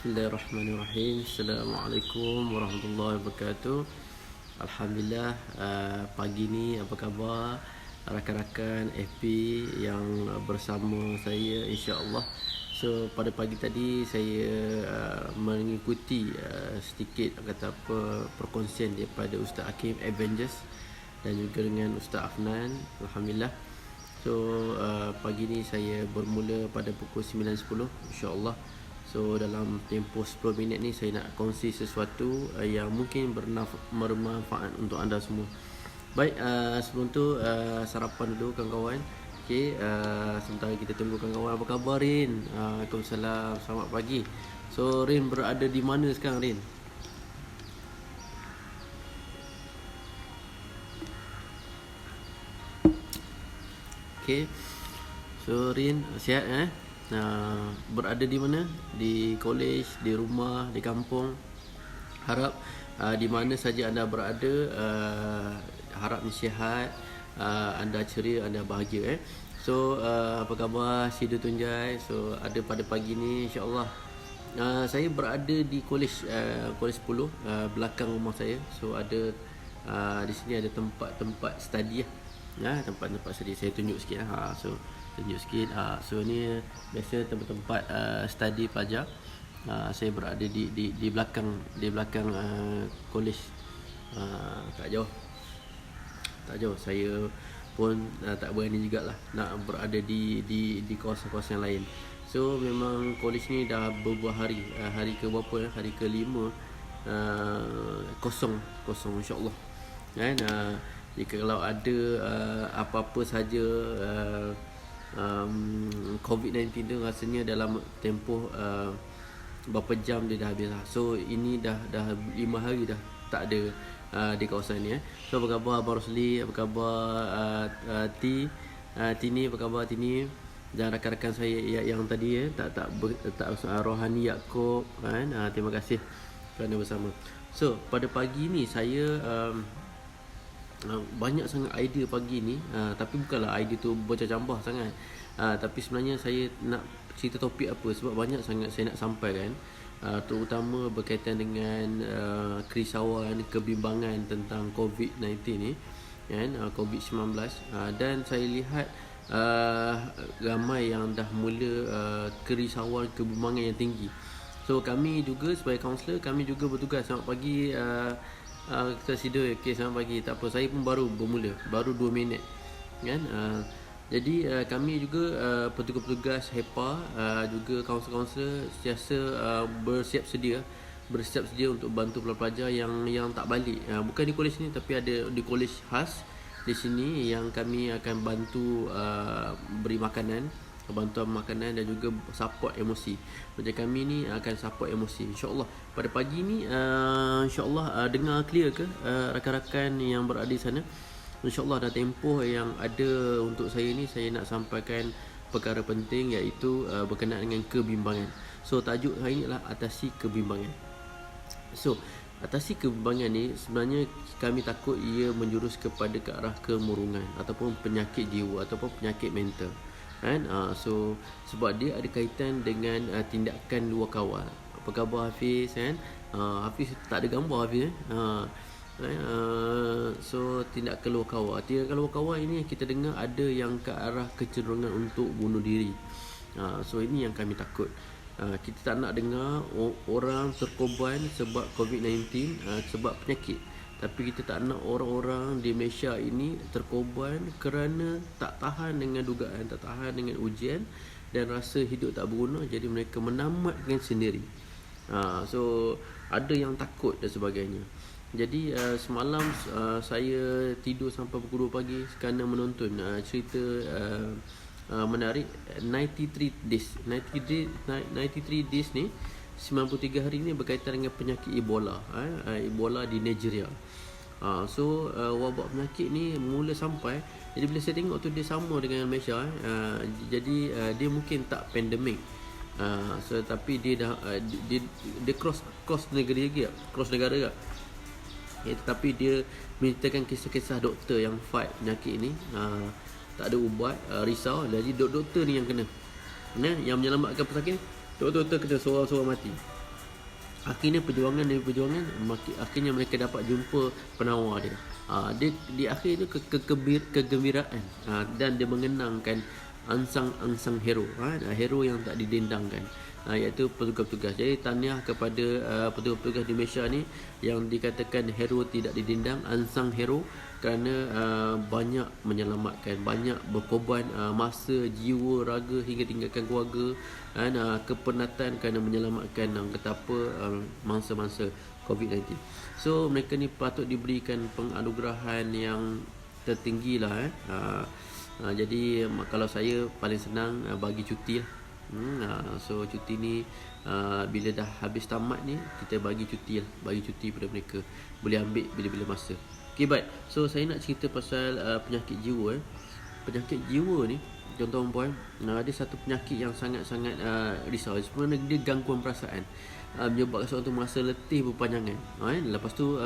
Bismillahirrahmanirrahim. Assalamualaikum warahmatullahi wabarakatuh. Alhamdulillah, pagi ni apa khabar rakan-rakan FP yang bersama saya, insya-Allah. So pada pagi tadi saya mengikuti sedikit kata apa perkongsian daripada Ustaz Hakim Avengers dan juga dengan Ustaz Afnan. Alhamdulillah. So pagi ni saya bermula pada pukul 9.10, insya-Allah. So dalam tempoh 10 minit ni saya nak kongsi sesuatu yang mungkin bermanfaat untuk anda semua. Baik, sebelum tu sarapan dulu kawan-kawan. Okey, sementara kita tunggu kawan-kawan. Apa khabar Rin? Waalaikumsalam, selamat pagi. So Rin berada di mana sekarang Rin? Okey. So Rin sihat berada di mana? Di kolej, di rumah, di kampung. Harap di mana saja anda berada, harap sihat, anda ceria, anda bahagia. So apa khabar Sidu Tunjai? So ada pada pagi ni insya-Allah. Saya berada di kolej 10 belakang rumah saya. So ada di sini ada tempat study tempat-tempat study. Saya tunjuk sikit tunjuk sikit. So ni biasa tempat-tempat study pelajar. Saya berada di belakang kolej. Tak jauh. Saya pun tak berani jugalah nak berada di kawasan-kawasan lain. So memang kolej ni dah beberapa hari, hari ke berapa, hari ke-5 kosong insya-Allah. Kan jika kalau ada apa-apa saja COVID-19 tu rasanya dalam tempoh berapa jam dia dah habis lah. So ini dah 5 hari dah tak ada di kawasan ni. So apa khabar Abang Rosli? Apa khabar Tini? Apa khabar Tini? Dan rakan-rakan saya yang tadi tak Rohani Yaakob kan. Terima kasih kerana bersama. So pada pagi ni saya banyak sangat idea pagi ni, tapi bukanlah idea tu bercambah sangat, tapi sebenarnya saya nak cerita topik apa sebab banyak sangat saya nak sampaikan, terutama berkaitan dengan kerisauan, kebimbangan tentang COVID-19 ni kan, COVID-19, dan saya lihat ramai yang dah mula kerisauan, kebimbangan yang tinggi. So kami juga sebagai kaunselor, kami juga bertugas. Selamat pagi kita Sido. Okay, selamat pagi. Tak apa, saya pun baru bermula, baru 2 minit kan. Jadi kami juga petugas-petugas HEPA, juga kaunselor-kaunselor sentiasa bersiap sedia untuk bantu pelajar yang tak balik, bukan di kolej ni tapi ada di kolej khas di sini yang kami akan bantu beri bantuan makanan dan juga support emosi. Macam kami ni akan support emosi, insya-Allah. Pada pagi ni insya-Allah dengar clear ke rakan-rakan yang berada di sana? InsyaAllah dah tempoh yang ada untuk saya ni. Saya nak sampaikan perkara penting, iaitu berkenaan dengan kebimbangan. So tajuk hari ni adalah atasi kebimbangan. So atasi kebimbangan ni sebenarnya kami takut ia menjurus kepada ke arah kemurungan ataupun penyakit jiwa ataupun penyakit mental kan. So sebab dia ada kaitan dengan tindakan luar kawal. Apa khabar Hafiz kan? Hafiz tak ada gambar Hafiz so tindakan luar kawal. Tindakan luar kawal ini kita dengar ada yang ke arah kecenderungan untuk bunuh diri. So ini yang kami takut. Kita tak nak dengar orang terkorban sebab COVID-19, sebab penyakit. Tapi kita tak nak orang-orang di Malaysia ini terkorban kerana tak tahan dengan dugaan, tak tahan dengan ujian dan rasa hidup tak berguna, jadi mereka menamatkan sendiri. So ada yang takut dan sebagainya. Jadi semalam saya tidur sampai pukul 2 pagi kerana menonton cerita menarik 93 days ni, 93 hari ni berkaitan dengan penyakit Ebola, Ebola di Nigeria. So wabak penyakit ni mula sampai, jadi bila saya tengok tu dia sama dengan Malaysia, jadi dia mungkin tak pandemik, so tapi dia dah dia cross negara lagi, cross negara juga. Tetapi dia menceritakan kisah-kisah doktor yang fight penyakit ni, tak ada ubat, risau. Jadi doktor ni yang kena, yang menyelamatkan pesakit, doktor kena seorang-seorang mati. Akhirnya perjuangan demi perjuangan, akhirnya mereka dapat jumpa penawar dia. Dia di akhir itu kegembiraan, dan dia mengenangkan ansang-ansang hero, hero yang tak didendangkan, iaitu petugas-petugas. Jadi tahniah kepada petugas-petugas di Malaysia ni yang dikatakan hero tidak didendang, ansang hero, kerana banyak menyelamatkan, banyak berkorban masa, jiwa, raga hingga tinggalkan keluarga, dan kepenatan kerana menyelamatkan kata apa, mangsa-mangsa COVID-19. So mereka ni patut diberikan penganugerahan yang tertinggi lah. Jadi kalau saya paling senang bagi cuti lah. So cuti ni bila dah habis tamat ni, kita bagi cuti lah, bagi cuti pada mereka, boleh ambil bila-bila masa. Okay, baik. So saya nak cerita pasal penyakit jiwa. Penyakit jiwa ni, tuan-tuan puan, ada satu penyakit yang sangat-sangat risau. Sebenarnya dia gangguan perasaan, menyebabkan seorang tu merasa letih berpanjangan, lepas tu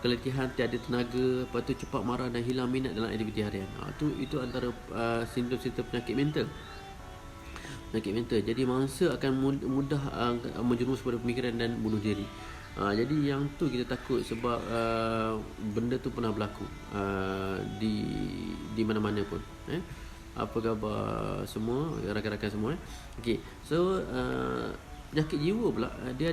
keletihan, tiada tenaga, lepas tu cepat marah dan hilang minat dalam aktiviti harian. Itu antara simptom-simptom penyakit mental. Jadi mangsa akan mudah menjerumus pada pemikiran dan bunuh diri. Jadi yang tu kita takut sebab benda tu pernah berlaku di mana-mana pun. Apa khabar semua rakan-rakan semua? Okey. So penyakit jiwa pula dia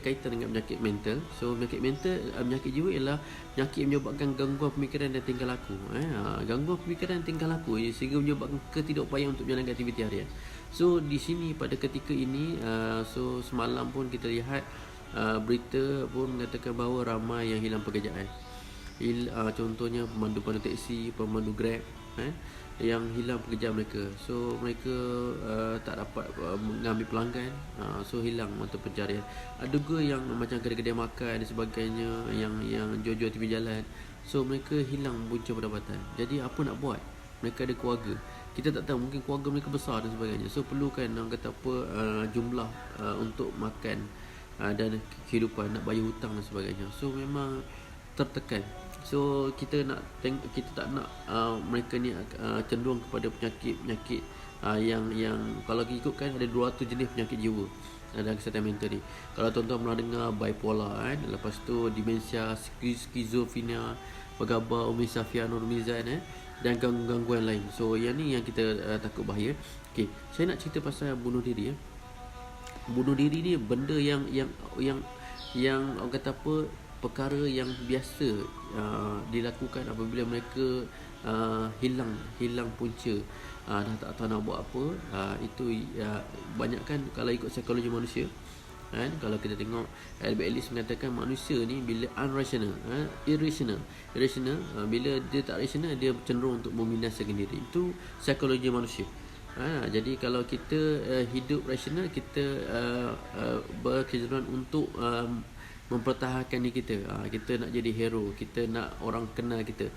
kaitan dengan penyakit mental. So penyakit jiwa ialah penyakit yang menyebabkan gangguan pemikiran dan tingkah laku. Gangguan pemikiran dan tingkah laku sehingga menyebabkan ketidakupayaan untuk menjalankan aktiviti harian. So di sini pada ketika ini, so semalam pun kita lihat berita pun mengatakan bahawa ramai yang hilang pekerjaan. Contohnya pemandu teksi, pemandu Grab, yang hilang pekerjaan mereka. So mereka tak dapat mengambil pelanggan, so hilang mata pencarian. Ada juga yang macam kedai-kedai makan dan sebagainya, yang jual-jual tepi jalan. So mereka hilang punca pendapatan. Jadi apa nak buat? Mereka ada keluarga. Kita tak tahu, mungkin keluarga mereka besar dan sebagainya. So perlukan kata apa, jumlah untuk makan dan kehidupan, nak bayar hutang dan sebagainya. So memang tertekan. So kita tak nak mereka ni cenderung kepada penyakit yang kalau ikutkan ada 200 jenis penyakit jiwa dalam kesihatan mental ni. Kalau tuan-tuan pernah dengar bipolar, lepas tu demensia, skizofrenia, pegabah, Umi Safia, Nur Mizan, dan gangguan lain. So yang ni yang kita takut bahaya. Okay, saya nak cerita pasal bunuh diri. Bunuh diri ni benda yang orang kata apa, perkara yang biasa dilakukan apabila mereka hilang punca, dah tak tahu nak buat apa. Itu banyak kan kalau ikut psikologi manusia, kalau kita tengok Albert Ellis mengatakan manusia ni bila irrational, bila dia tak rasional, dia cenderung untuk membinasakan diri. Itu psikologi manusia. Jadi kalau kita hidup rasional, kita berkecenderungan untuk mempertahankan diri kita. Kita nak jadi hero, kita nak orang kenal kita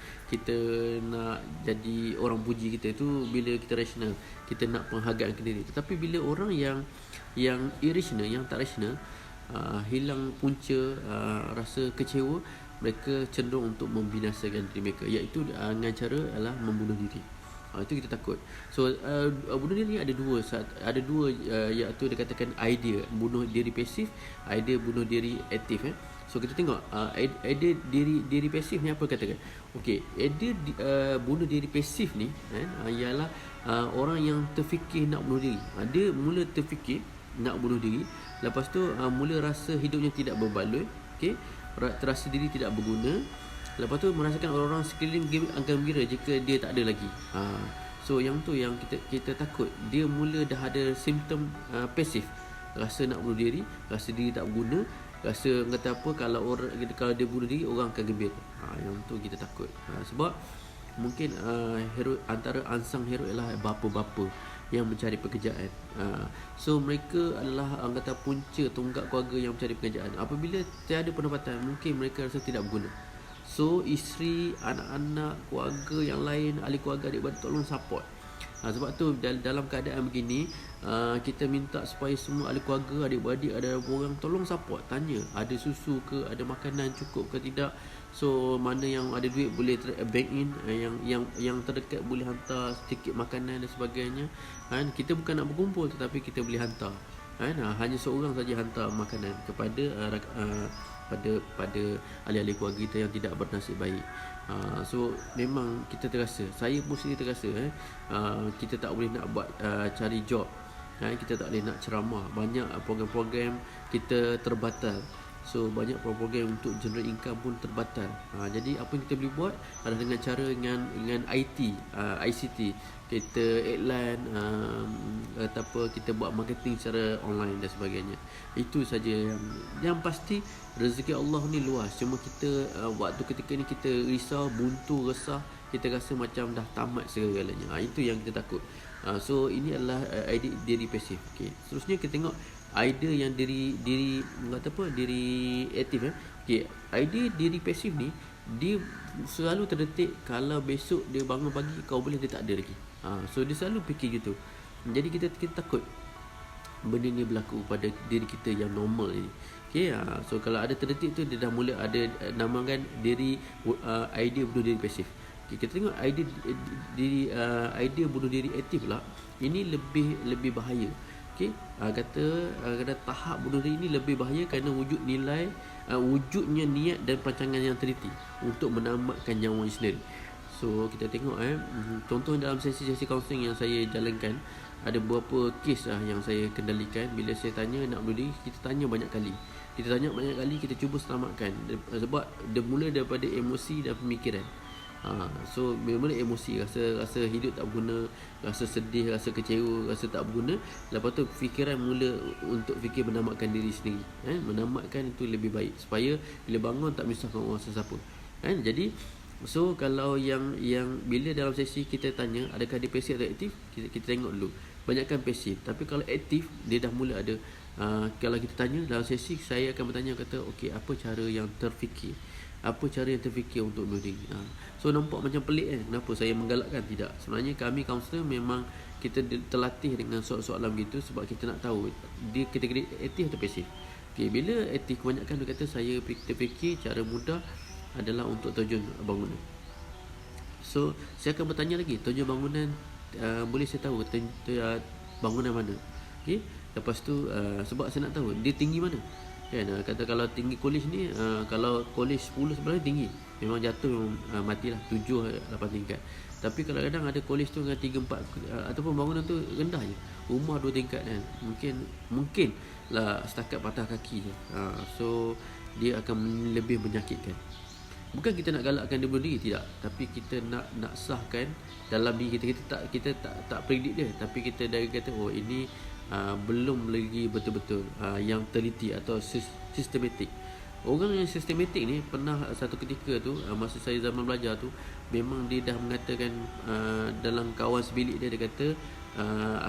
nak jadi orang puji kita. Itu bila kita rasional, kita nak penghargaan ke diri. Tetapi bila orang yang irrational, yang tak rasional, hilang punca, rasa kecewa, mereka cenderung untuk membinasakan diri mereka, iaitu dengan cara adalah membunuh diri. Itu kita takut. So bunuh diri ada dua, iaitu dikatakan idea bunuh diri pasif, idea bunuh diri aktif. So kita tengok idea diri pasif ni apa katakan. Okey, idea bunuh diri pasif ni ialah orang yang terfikir nak bunuh diri. Dia mula terfikir nak bunuh diri, lepas tu mula rasa hidupnya tidak berbaloi, okey, terasa diri tidak berguna. Lepas tu merasakan orang-orang sekeliling akan gembira jika dia tak ada lagi. So yang tu yang kita takut. Dia mula dah ada simptom pasif, rasa nak bunuh diri, rasa diri tak berguna, rasa kata apa, kalau dia bunuh diri orang akan gembira. Yang tu kita takut. Sebab mungkin hero, antara ansang hero ialah bapa-bapa yang mencari pekerjaan. So mereka adalah kata punca tonggak keluarga yang mencari pekerjaan. Apabila tiada pendapatan, mungkin mereka rasa tidak berguna. So isteri, anak-anak, keluarga yang lain, ahli keluarga, adik-beradik tolong support. Sebab tu dalam keadaan begini, kita minta supaya semua ahli keluarga, adik-beradik, ada orang tolong support. Tanya ada susu ke, ada makanan cukup ke tidak. So mana yang ada duit boleh bank in, yang terdekat boleh hantar sedikit makanan dan sebagainya. Kita bukan nak berkumpul, tetapi kita boleh hantar. kan. Hanya seorang saja hantar makanan kepada pada ahli-ahli keluarga kita yang tidak bernasib baik. So memang kita terasa, saya pun sendiri terasa kita tak boleh nak buat cari job, kita tak boleh nak ceramah, banyak program-program kita terbatal. So banyak program untuk generate income pun terbatal. Jadi apa yang kita boleh buat adalah dengan cara dengan IT, ICT. Kita iklan ataupun kita buat marketing secara online dan sebagainya. Itu saja yang pasti. Rezeki Allah ni luas. Cuma kita waktu ketika ni kita risau, buntu, resah, kita rasa macam dah tamat segala-galanya. Itu yang kita takut. So ini adalah idea diri pasif. Okay. Seterusnya kita tengok idea yang diri aktif. Okay. Idea diri pasif ni dia selalu terdetik kalau besok dia bangun pagi kau boleh dia tak ada lagi. So dia selalu fikir gitu. Jadi kita takut benda ni berlaku pada diri kita yang normal ni. Okay, so kalau ada terdetik tu dia dah mula ada namakan diri idea bunuh diri pasif. Okay, kita tengok idea bunuh diri aktif pula. Ini lebih bahaya. Okay, kata tahap bunuh diri ini lebih bahaya kerana wujudnya niat dan perancangan yang teliti untuk menamatkan nyawa sendiri. So kita tengok contoh dalam sesi-sesi kaunseling yang saya jalankan, ada beberapa kes yang saya kendalikan. Bila saya tanya nak bunuh diri, kita tanya banyak kali, kita cuba selamatkan, sebab dia mula daripada emosi dan pemikiran. So mula emosi, rasa hidup tak berguna, rasa sedih, rasa kecewa, rasa tak berguna. Lepas tu fikiran mula untuk fikir menamatkan diri sendiri. Menamatkan itu lebih baik supaya bila bangun tak menyusahkan orang sesiapa. Jadi so kalau yang bila dalam sesi kita tanya adakah dia pasif atau aktif, kita tengok dulu. Banyakkan pasif. Tapi kalau aktif dia dah mula ada. Kalau kita tanya dalam sesi, saya akan bertanya, kata okey, apa cara yang terfikir untuk bunuh diri. So nampak macam pelik kan, kenapa saya menggalakkan? Tidak, sebenarnya kami kaunselor memang kita terlatih dengan soalan-soalan begitu sebab kita nak tahu dia kategori aktif atau pasif. Okay, bila aktif, kebanyakan dia kata saya terfikir cara mudah adalah untuk tujuan bangunan. So saya akan bertanya lagi, tujuan bangunan boleh saya tahu bangunan mana? Okay? Lepas tu sebab saya nak tahu dia tinggi mana. Kan, kata kalau tinggi kolej ni, kalau kolej 10 sebenarnya tinggi, memang jatuh memang matilah 7-8 tingkat. Tapi kadang-kadang ada kolej tu dengan 3-4 ataupun bangunan tu rendah je, rumah 2 tingkat kan, mungkin lah setakat patah kaki je. So dia akan lebih menyakitkan. Bukan kita nak galakkan dia bunuh diri, tidak, tapi kita nak sahkan dalam diri kita tak predict dia, tapi kita dari kata ini belum lagi betul-betul yang teliti atau sistematik. Orang yang sistematik ni pernah satu ketika tu, masa saya zaman belajar tu, memang dia dah mengatakan dalam kawan sebilik dia kata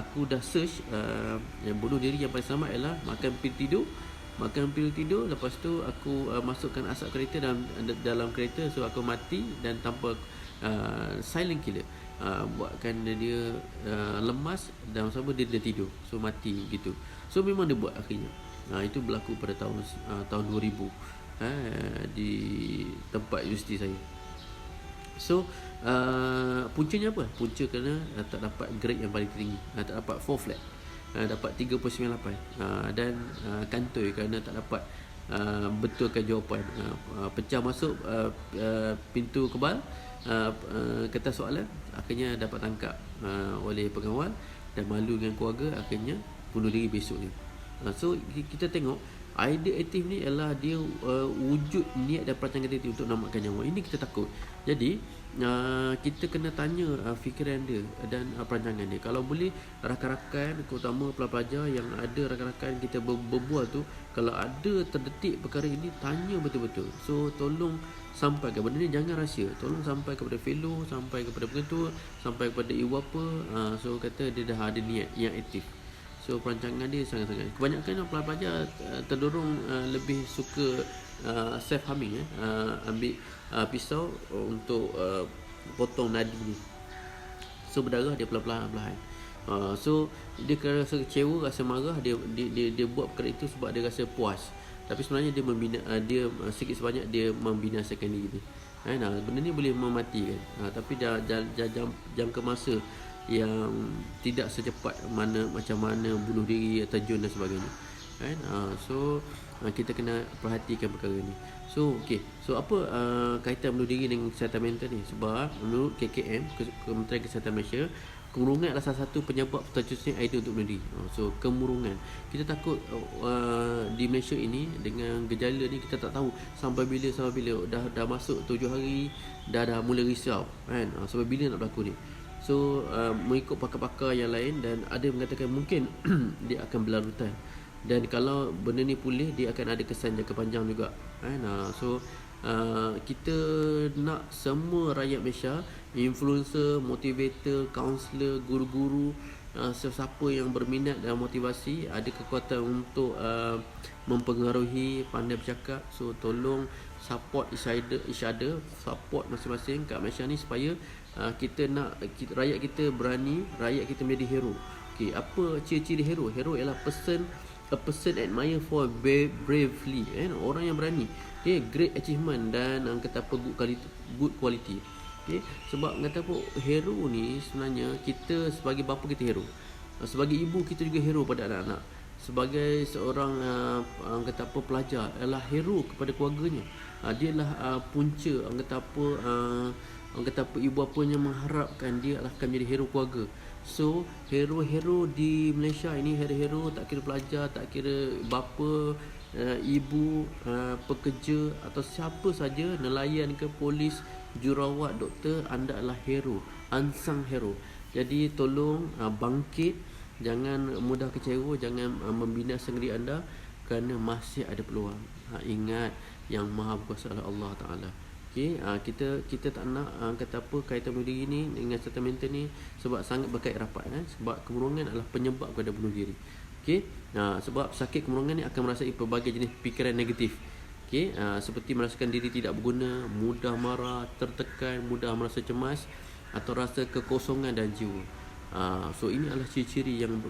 aku dah search yang bunuh diri yang paling selamat ialah makan pil tidur, lepas tu aku masukkan asap kereta dalam kereta, so aku mati dan tanpa silent killer. Buatkan dia lemas dan sama dia tidur, so mati gitu. So memang dia buat akhirnya. Itu berlaku pada tahun 2000 di tempat universiti saya. So puncanya apa? Punca kerana tak dapat grade yang paling tinggi, tak dapat 4 flat, dapat 3.98 dan kantoi kerana tak dapat betulkan jawapan. Pecah masuk pintu kebal kertas soalan, akhirnya dapat tangkap oleh pengawal dan malu dengan keluarga, akhirnya bunuh diri besoknya. So kita tengok idea aktif ni ialah dia wujud niat dan perancangan dia untuk namatkan nyawa. Ini kita takut. Jadi kita kena tanya fikiran dia dan perancangan dia. Kalau boleh rakan-rakan, terutama pelajar yang ada rakan-rakan kita berbual tu, kalau ada terdetik perkara ini, tanya betul-betul. So tolong sampaikan benda ni, jangan rahsia. Tolong sampai kepada fellow, sampai kepada pengetua, sampai kepada ibu bapa. So kata dia dah ada niat yang aktif. So perancangan dia sangat-sangat. Kebanyakan pelajar terdorong lebih suka self-harming, ambil pisau untuk potong nadi ni. So berdarah dia perlahan-lahan. So dia rasa kecewa, rasa marah, dia buat perkara itu sebab dia rasa puas. Tapi sebenarnya dia sikit sebanyak dia membinasakan diri dia. Benda ni boleh mematikan. Tapi jangka masa yang tidak secepat macam mana bunuh diri, terjun dan sebagainya kan. Kita kena perhatikan perkara ni. So apa kaitan bunuh diri dengan kesihatan mental ni? Sebab menurut KKM, Kementerian Kesihatan Malaysia, kemurungan adalah salah satu penyebab tercetusnya idea untuk bunuh diri. So kemurungan, kita takut di Malaysia ini dengan gejala ni kita tak tahu sampai bila dah masuk 7 hari dah mula risau kan, sampai bila nak berlaku ni. So mengikut pakar-pakar yang lain, dan ada yang mengatakan mungkin dia akan berlarutan, dan kalau benda ni pulih dia akan ada kesan jangka panjang juga kan. Kita nak semua rakyat Malaysia, influencer, motivator, kaunselor, guru-guru, sesiapa yang berminat dan motivasi, ada kekuatan untuk mempengaruhi, pandai bercakap. So tolong support each other, support masing-masing kat Malaysia ni, supaya rakyat kita berani, rakyat kita menjadi hero. Apa ciri-ciri hero? Hero ialah a person admire for bravely, orang yang berani, great achievement, dan kata apa, good quality. Sebab kata apa, hero ni sebenarnya, kita sebagai bapa kita hero, sebagai ibu kita juga hero pada anak-anak, sebagai seorang kata apa, pelajar adalah hero kepada keluarganya. Dia adalah punca kata apa, ibu bapanya mengharapkan dia akan menjadi hero keluarga. So hero-hero di Malaysia ini, hero-hero tak kira pelajar, tak kira bapa, ibu, pekerja atau siapa saja, nelayan ke, polis, jurawat, doktor, anda adalah hero, unsung hero. Jadi tolong bangkit, jangan mudah kecewa, jangan membinasakan diri anda, kerana masih ada peluang. Ingat yang Maha Berkuasa adalah Allah Ta'ala. Kita tak nak kata apa, kaitan bunuh diri ni dengan kesihatan mental ni, sebab sangat berkait rapat sebab kemurungan adalah penyebab kepada bunuh diri. Sebab sakit kemurungan ni akan merasai pelbagai jenis fikiran negatif. Seperti merasakan diri tidak berguna, mudah marah, tertekan, mudah merasa cemas, atau rasa kekosongan dan jiwa. So ini adalah ciri-ciri yang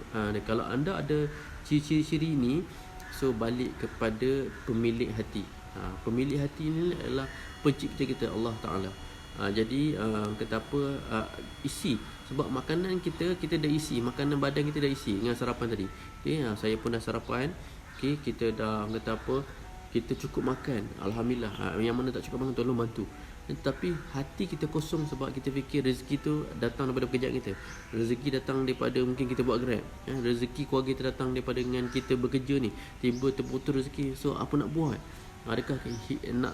kalau anda ada ciri-ciri ini, so balik kepada pemilik hati. Pemilik hati ini adalah pencipta kita, Allah Ta'ala. Jadi kata apa, isi. Sebab makanan kita dah isi, makanan badan kita dah isi dengan sarapan tadi. Saya pun dah sarapan. Kita dah kata apa, kita cukup makan, Alhamdulillah. Yang mana tak cukup makan, tolong bantu. Tapi hati kita kosong sebab kita fikir rezeki tu datang daripada pekerjaan kita, rezeki datang daripada mungkin kita buat Grab, rezeki keluarga kita datang daripada dengan kita bekerja ni, tiba terputus rezeki. So apa nak buat? Adakah nak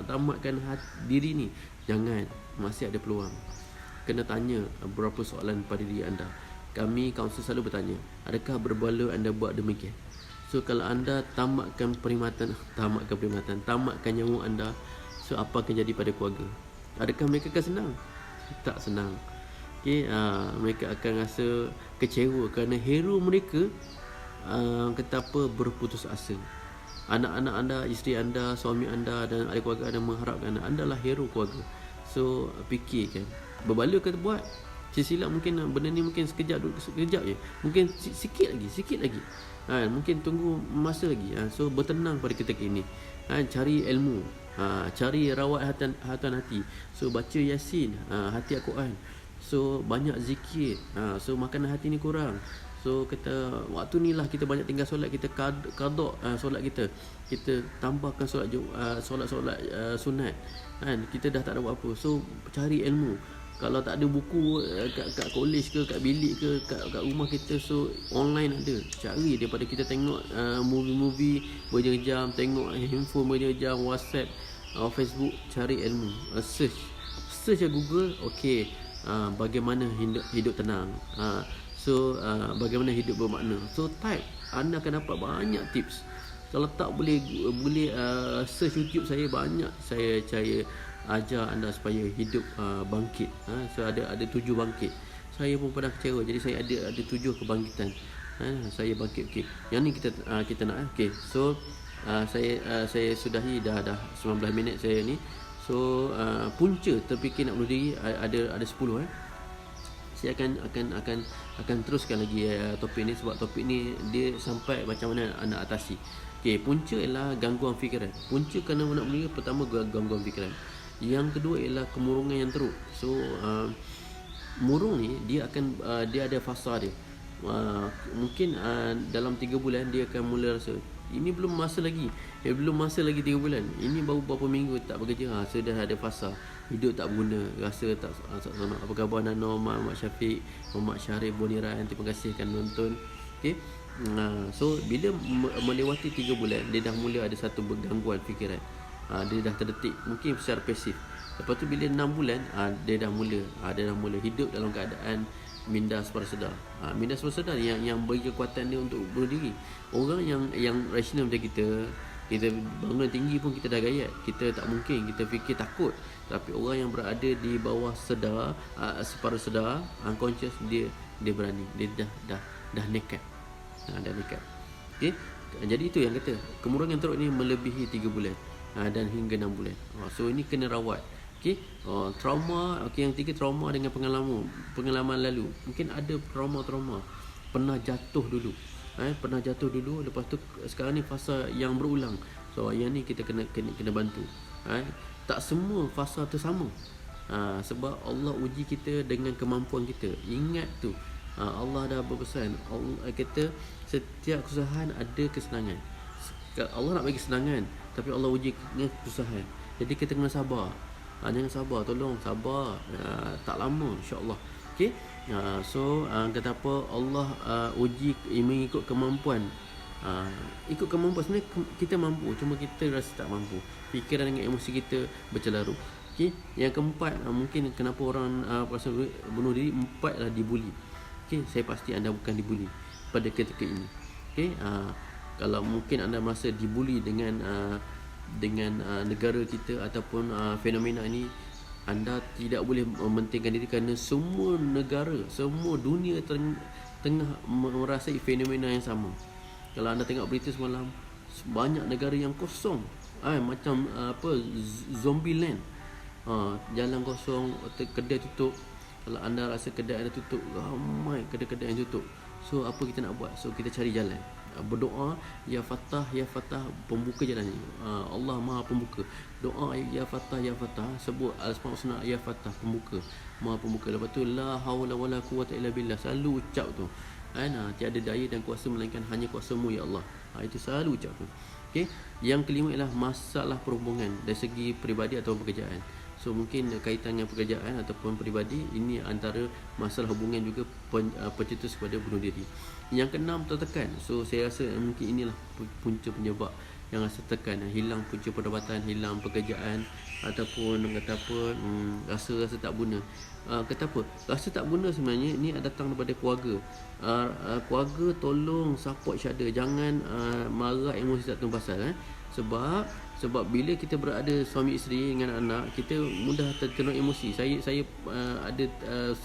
tamatkan diri ni? Jangan, masih ada peluang. Kena tanya beberapa soalan pada diri anda. Kami kaunselor selalu bertanya, adakah berbaloi anda buat demikian? So kalau anda tamatkan perkhidmatan, tamatkan nyawa anda, so apa akan jadi pada keluarga? Adakah mereka akan senang? Tak senang. Mereka akan rasa kecewa kerana hero mereka kata apa, berputus asa. Anak-anak anda, isteri anda, suami anda dan ahli keluarga anda mengharapkan anda lah hero keluarga. So fikirkan, berbaloi kata buat. Silap mungkin benda ni mungkin sekejap je, mungkin sikit lagi. Mungkin tunggu masa lagi. So bertenang pada ketika ini. Cari ilmu, cari rawat hati. So baca Yasin, hati Al-Quran. So banyak zikir. So makanan hati ni kurang. So kata waktu ni lah kita banyak tinggal solat, kita qada solat kita tambahkan solat sunat kita dah tak ada buat apa. So cari ilmu. Kalau tak ada buku kat college ke, kat bilik ke, kat rumah kita, so online ada. Cari daripada kita tengok movie berjam-jam, tengok handphone berjam-jam, WhatsApp, Facebook, cari ilmu. Search Google, bagaimana hidup tenang. Bagaimana hidup bermakna. So type, anda akan dapat banyak tips. Kalau tak boleh search YouTube, saya banyak saya ajar anda supaya hidup bangkit. So ada 7 bangkit. Saya pun pernah kecewa, jadi saya ada 7 kebangkitan. Saya bangkit. Yang ni kita nak. So saya sudahi dah 19 minit saya ni. So punca terfikir nak bunuh diri ada 10 Saya akan teruskan lagi topik ni, sebab topik ni dia sampai macam mana anda atasi. Punca ialah gangguan fikiran. Punca kerana nak bunuh diri, pertama gangguan fikiran. Yang kedua ialah kemurungan yang teruk. So murung ni dia akan dia ada fasa dia. Mungkin dalam 3 bulan dia akan mula rasa ini belum masa lagi. Belum masa lagi 3 bulan. Ini baru berapa minggu tak bekerja. So dah ada fasa. Hidup tak berguna, rasa tak sama. Apa khabar Nano, Mak Syafiq, Muhammad Syarif Boniran, terima kasih kerana nonton. Okey. So bila melewati 3 bulan dia dah mula ada satu gangguan fikiran. Dia dah terdetik mungkin secara pasif. Lepas tu bila 6 bulan dia dah mula hidup dalam keadaan minda suara sedar. Minda suara sedar yang beri kekuatan dia untuk bunuh diri. Orang yang rasional macam kita bangun tinggi pun kita dah gayat, kita tak mungkin, kita fikir takut. Tapi orang yang berada di bawah sedar, separuh sedar, unconscious, dia berani, dia dah nekat. Dah nekat. Okey. Jadi itu yang kata kemurangan teruk ni melebihi 3 bulan dan hingga 6 bulan. So ini kena rawat. Okey. Trauma, okey, yang tiga, trauma dengan pengalaman lalu. Mungkin ada trauma pernah jatuh dulu. Pernah jatuh dulu, lepas tu sekarang ni fasa yang berulang. So yang ni kita kena bantu. Tak semua fasa tu sama. Sebab Allah uji kita dengan kemampuan kita. Ingat tu. Allah dah berpesan, Allah kata setiap kesusahan ada kesenangan. Allah nak bagi kesenangan, tapi Allah uji dengan kesusahan. Jadi kita kena sabar. Jangan sabar, tolong sabar. Tak lama, insya-Allah. Okey. So kata apa, Allah uji mengikut kemampuan. Ikut kemampuan, sebenarnya kita mampu, cuma kita rasa tak mampu. Fikiran dengan emosi kita bercelaru. Okey. Yang keempat, mungkin kenapa orang pasal bunuh diri, empat adalah dibuli. Okey, saya pasti anda bukan dibuli pada ketika ini. Okey. Kalau mungkin anda merasa dibuli dengan negara kita ataupun fenomena ini, anda tidak boleh mementingkan diri kerana semua negara, semua dunia tengah merasai fenomena yang sama. Kalau anda tengok berita semalam, banyak negara yang kosong, macam zombie land. Jalan kosong, kedai tutup. Kalau anda rasa kedai anda tutup, ramai kedai-kedai yang tutup. So apa kita nak buat? So kita cari jalan, berdoa, ya Fattah, ya Fattah, pembuka jalan ni. Allah Maha Pembuka. Doa ya Fattah, ya Fattah, sebut Al-Asmaul Husna, ya Fattah, pembuka, Maha Pembuka. Lepas tu la haula wala quwwata illa billah, selalu ucap tu. Tiada daya dan kuasa melainkan hanya kuasa-Mu ya Allah. Itu selalu ucap tu. Okey. Yang kelima ialah masalah perhubungan dari segi peribadi atau pekerjaan. So mungkin kaitan dengan pekerjaan ataupun peribadi, ini antara masalah hubungan juga pencetus kepada bunuh diri. Yang keenam, tertekan. So saya rasa mungkin inilah punca penyebab yang rasa tekan, hilang punca pendapatan, hilang pekerjaan, ataupun kata apa, rasa tak guna. Kata apa, rasa tak guna sebenarnya ni datang daripada keluarga. Keluarga tolong support each other, jangan marah emosi tak tahu pasal. Sebab bila kita berada suami isteri dengan anak, kita mudah terkena emosi. Saya ada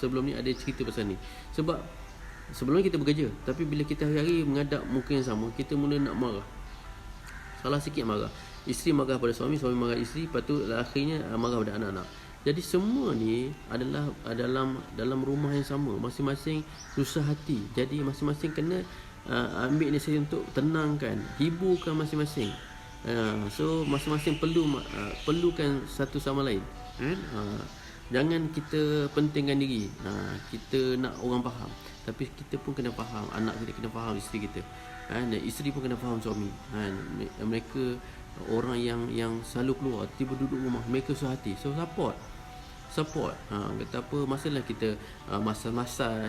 sebelum ni ada cerita pasal ni. Sebab sebelum kita bekerja, tapi bila kita hari-hari menghadap muka yang sama, kita mula nak marah. Salah sikit marah. Isteri marah pada suami, suami marah isteri, lepas tu akhirnya marah pada anak-anak. Jadi semua ni adalah dalam rumah yang sama, masing-masing susah hati. Jadi masing-masing kena ambil inisiatif untuk tenangkan, hiburkan masing-masing. So masing-masing perlukan satu sama lain. Jangan kita pentingkan diri. Kita nak orang faham, tapi kita pun kena faham, anak kita kena faham isteri kita. Isteri pun kena faham suami. Mereka orang yang selalu keluar, tiba duduk rumah, mereka susah hati. So support. Kata apa, masalah kita masa-masa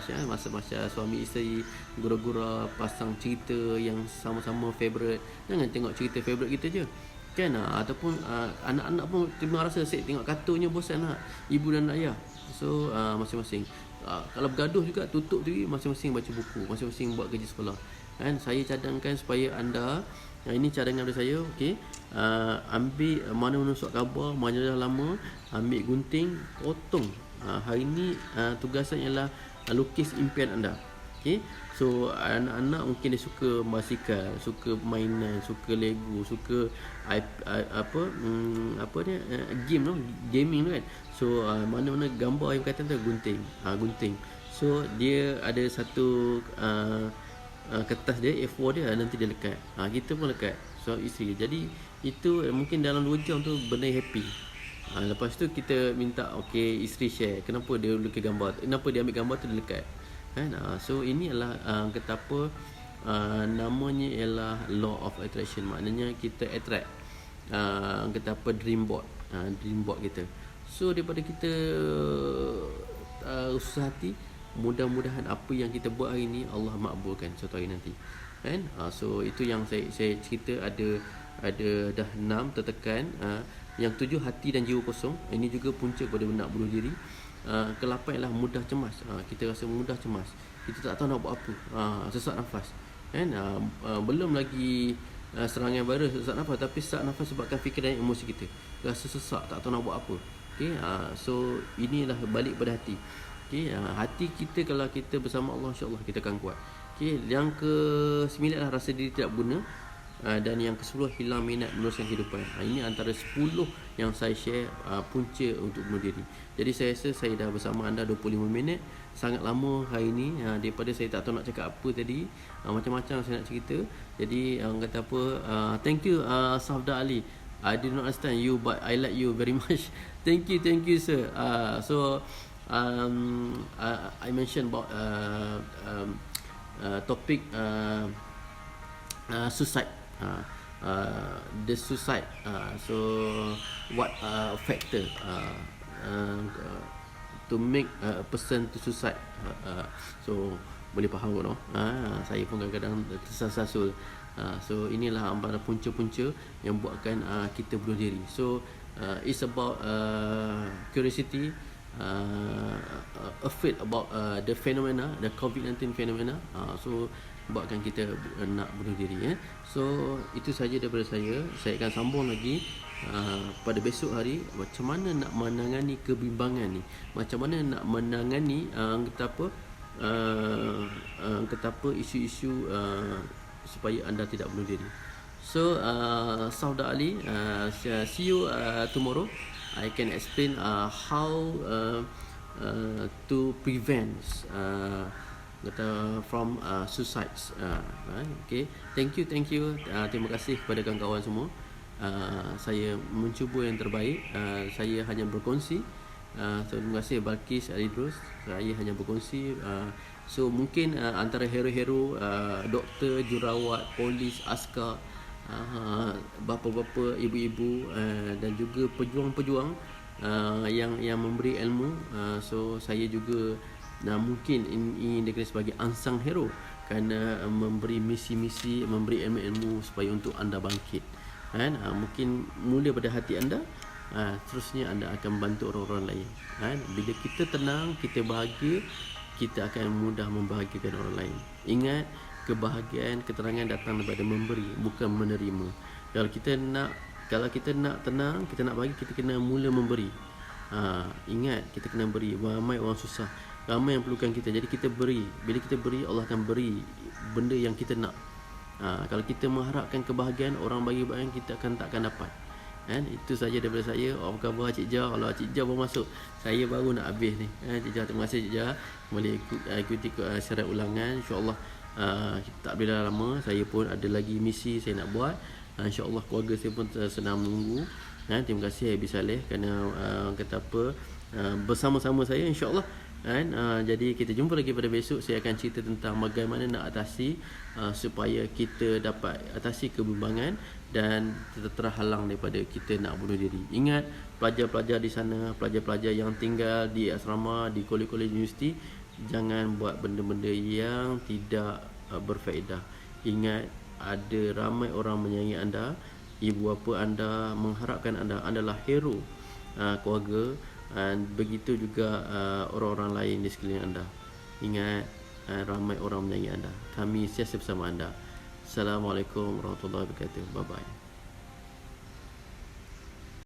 suami isteri, gura-gura pasang cerita yang sama-sama favorite. Jangan tengok cerita favorite kita je, kan? Ataupun anak-anak pun tiba rasa asyik tengok kartunnya, bosan nak ibu dan ayah. So masing-masing kalau bergaduh juga, tutup TV, masing-masing baca buku, masing-masing buat kerja sekolah. Saya cadangkan supaya anda, ini cadangan dari saya, okey. Ambil mana-mana surat khabar, majalah lama, ambil gunting, potong. Hari ni tugasan ialah lukis impian anda. Okey. So anak-anak mungkin dia suka basikal, suka mainan, suka Lego, suka gaming tu kan. So mana-mana gambar yang berkaitan tu gunting. So dia ada satu kertas dia, A4 dia, nanti dia lekat. Kita pun lekat, so isteri. Jadi itu mungkin dalam 2 jam tu benda happy. Lepas tu kita minta isteri share kenapa dia lukis gambar, kenapa dia ambil gambar tu dia lekat kan. So ini adalah kata apa, namanya ialah law of attraction. Maknanya kita attract kata apa, dream board kita. So daripada kita susah hati, mudah-mudahan apa yang kita buat hari ni Allah makbulkan suatu hari nanti kan. So itu yang saya cerita, ada dah 6 tertekan. Yang 7 hati dan jiwa kosong, ini juga punca pada nak bunuh diri. Ke-8 ialah mudah cemas. Kita rasa mudah cemas, kita tak tahu nak buat apa, sesak nafas kan. Belum lagi serangan virus sesak nafas, tapi sesak nafas sebabkan fikiran dan emosi kita, rasa sesak, tak tahu nak buat apa. So inilah balik pada hati. Hati kita kalau kita bersama Allah, insya-Allah kita akan kuat. Yang ke-9 adalah rasa diri tidak berguna. Dan yang ke-10 hilang minat meneruskan kehidupan. Ini antara 10 yang saya share punca untuk bunuh diri. Jadi saya rasa saya dah bersama anda 25 minit. Sangat lama hari ini, daripada saya tak tahu nak cakap apa tadi. Macam-macam saya nak cerita. Jadi orang kata apa, thank you Safda Ali. I did not understand you, but I like you very much. Thank you sir. I mentioned about topic suicide. The suicide. So what factor to make a person to suicide? So boleh faham no? Saya pun kadang-kadang tersasul. So inilah antara punca-punca yang buatkan kita bunuh diri. So it's about curiosity, afraid about the phenomena, the COVID-19 phenomena. So buatkan kita nak bunuh diri. So itu saja daripada saya. Saya akan sambung lagi pada besok hari, macam mana nak menangani kebimbangan ni, macam mana nak menangani kata apa isu-isu supaya anda tidak bunuh diri. So Safda Ali, see you tomorrow. I can explain how to prevent from suicides. Okay, thank you. Terima kasih kepada kawan-kawan semua. Saya mencuba yang terbaik. Saya hanya berkongsi. Terima kasih Balkis Alidrus. Saya hanya berkongsi. So mungkin antara hero-hero, doktor, jurawat, polis, askar, bapa-bapa, ibu-ibu, dan juga pejuang-pejuang yang memberi ilmu. So saya juga mungkin ini dikira sebagai unsung hero kerana memberi misi-misi, memberi ilmu-ilmu supaya untuk anda bangkit kan. Mungkin mula pada hati anda, terusnya anda akan membantu orang-orang lain kan. Bila kita tenang, kita bahagia, kita akan mudah membahagiakan orang lain. Ingat, kebahagiaan, keterangan datang daripada memberi, bukan menerima. Kalau kita nak tenang, kita nak bagi, kita kena mula memberi. Ingat, kita kena beri. Ramai orang susah, ramai yang perlukan kita. Jadi kita beri. Bila kita beri, Allah akan beri benda yang kita nak. Kalau kita mengharapkan kebahagiaan, orang bagi bahan, kita takkan dapat kan. Itu saja daripada saya. Apa khabar Cik Jah? Kalau Cik Jah baru masuk, saya baru nak habis ni. Cik Jah, terima kasih Cik Jah. Kembali ikuti syarat ulangan. InsyaAllah tak bila lama. Saya pun ada lagi misi saya nak buat. InsyaAllah keluarga saya pun sedang menunggu. Terima kasih Habib Saleh kerana kata apa, bersama-sama saya insya-Allah kan. Jadi kita jumpa lagi pada besok. Saya akan cerita tentang bagaimana nak atasi supaya kita dapat atasi kebimbangan dan terhalang daripada kita nak bunuh diri. Ingat, pelajar-pelajar di sana, pelajar-pelajar yang tinggal di asrama, di kolej-kolej universiti, jangan buat benda-benda yang tidak berfaedah. Ingat, ada ramai orang menyayangi anda. Ibu bapa anda mengharapkan anda adalah hero keluarga, dan begitu juga orang-orang lain di sekeliling anda. Ingat, ramai orang menyayangi anda. Kami sentiasa bersama anda. Assalamualaikum warahmatullahi wabarakatuh. Bye bye.